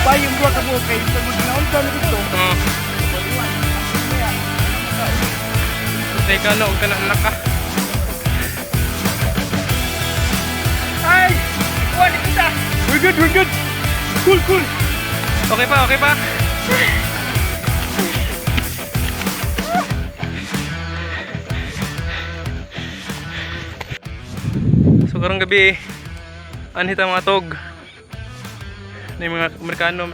Bayong dua ka mo kay sa mga naunsa dito. Oo. Teka, no, huwag ka na anak ka. Ay! Wala kita! We're good, we're good! Cool, cool! Okay pa, okay pa. So karong gabi, anhit ang mga tog. Na yung mga Amerikana.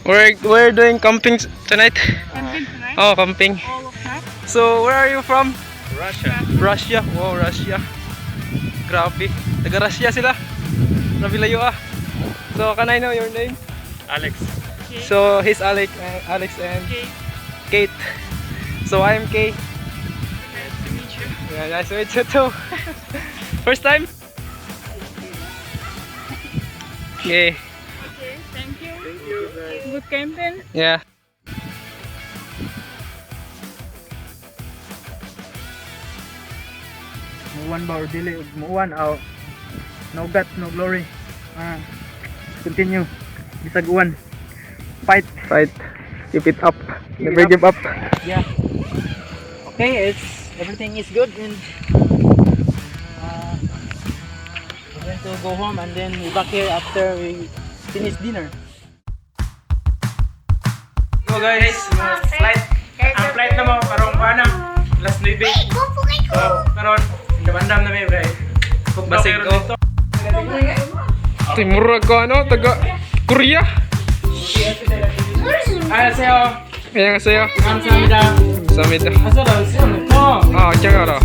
We're doing camping tonight. Camping tonight? Oh, camping. All of that? So where are you from? Russia. Russia. Wow, Russia. Grabe. Taga Russia sila. Grabe layo ah. So can I know your name? Alex. Okay. So he's Alex and Okay. Kate. So I'm Kay. Nice to meet you. Yeah, nice to meet you too. First time? Yeah. Okay, thank you. Good camping. Yeah. Muwan ba or dili? Muwan aw. No gut, no glory. Continue. Bisag uwan. Fight. Fight. Keep it up. Keep Never it up. give up. Yeah. Okay, everything is good and we're going to go home and then we back here after we finish dinner. So guys, flight na mo karong kuana. Last 9. So, karon bandam na may bray. Basig ko. Timurag ko ano, taga Korea. 안녕하세요. 안녕하세요. 감사합니다. 감사합니다. 아, 제가라.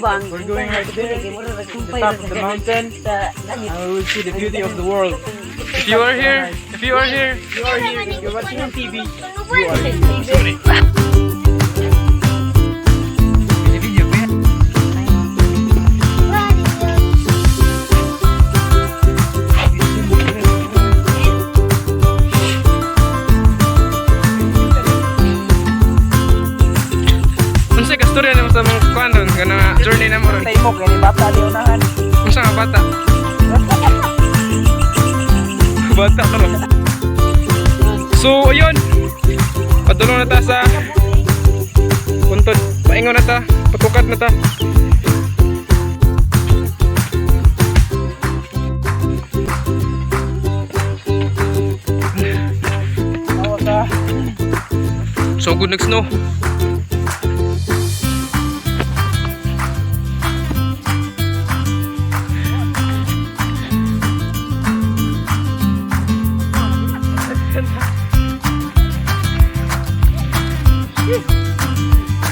We're going right there to the top of the mountain and we will see the beauty of the world. If you are here, if you're watching on TV, you are here. Video ba yan? unsa ka storya nimo sa mga kuan kana journey na mo ron? Tayo mo, kaya bata liunahan. Unsa nga bata? Bata ka ron. So ayun. Padulong na ta sa puntod. Paingon na ta, patukat na ta. So good nag-snow.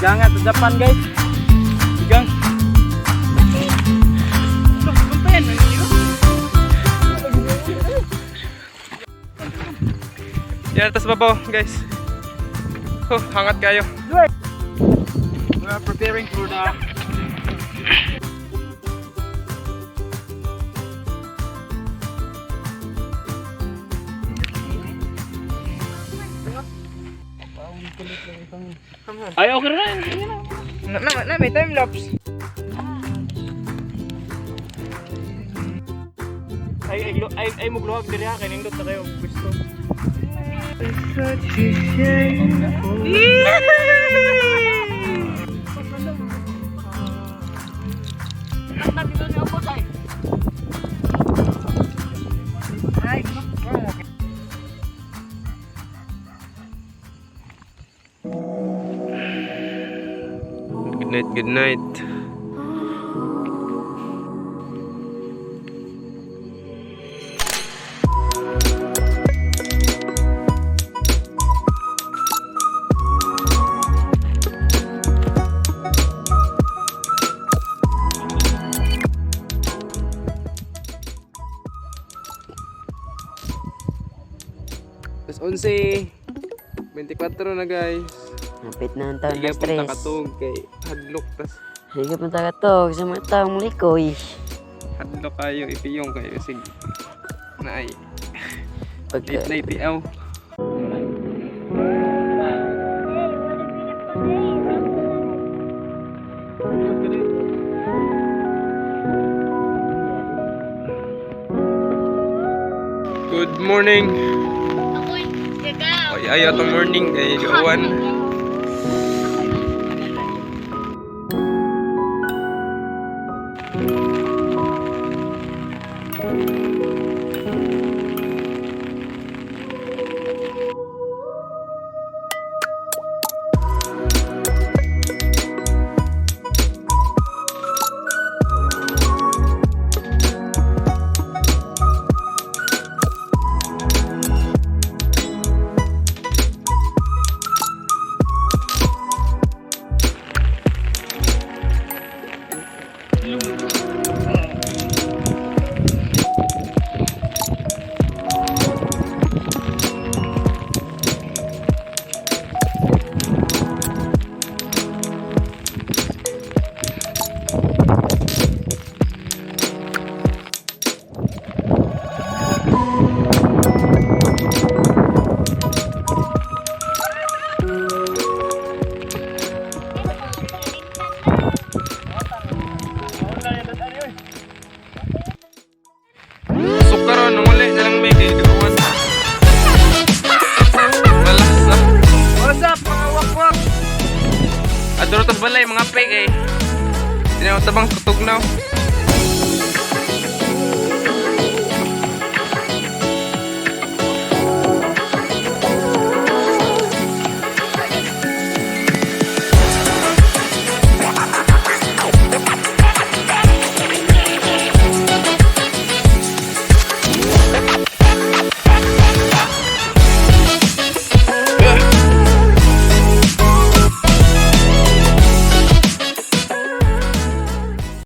Jangan sa Japan guys. Sigang. Yan atas babaw guys. Hangat kayo. We are preparing for the Ay, okay na. may time lapse. Ay mugluhag diri ha kay nindot na kayo gusto. Good night. Alas 11. 24 na guys. Napit na ang taon na Higa punta stress. katog kay hadlok tas Higa punta ka to sa mga taong likoy. hadlok kayo ipiyong kayo sig naay Pagka, late tiaw. Good morning. Ako'y gagaw. Ay ayaw tong morning kay gawan. Karon nung uli na lang may kay gawan. Malas na. What's up mga wakwak? Adoro to balay mga peg eh. Tinaw tabang tutugnaw.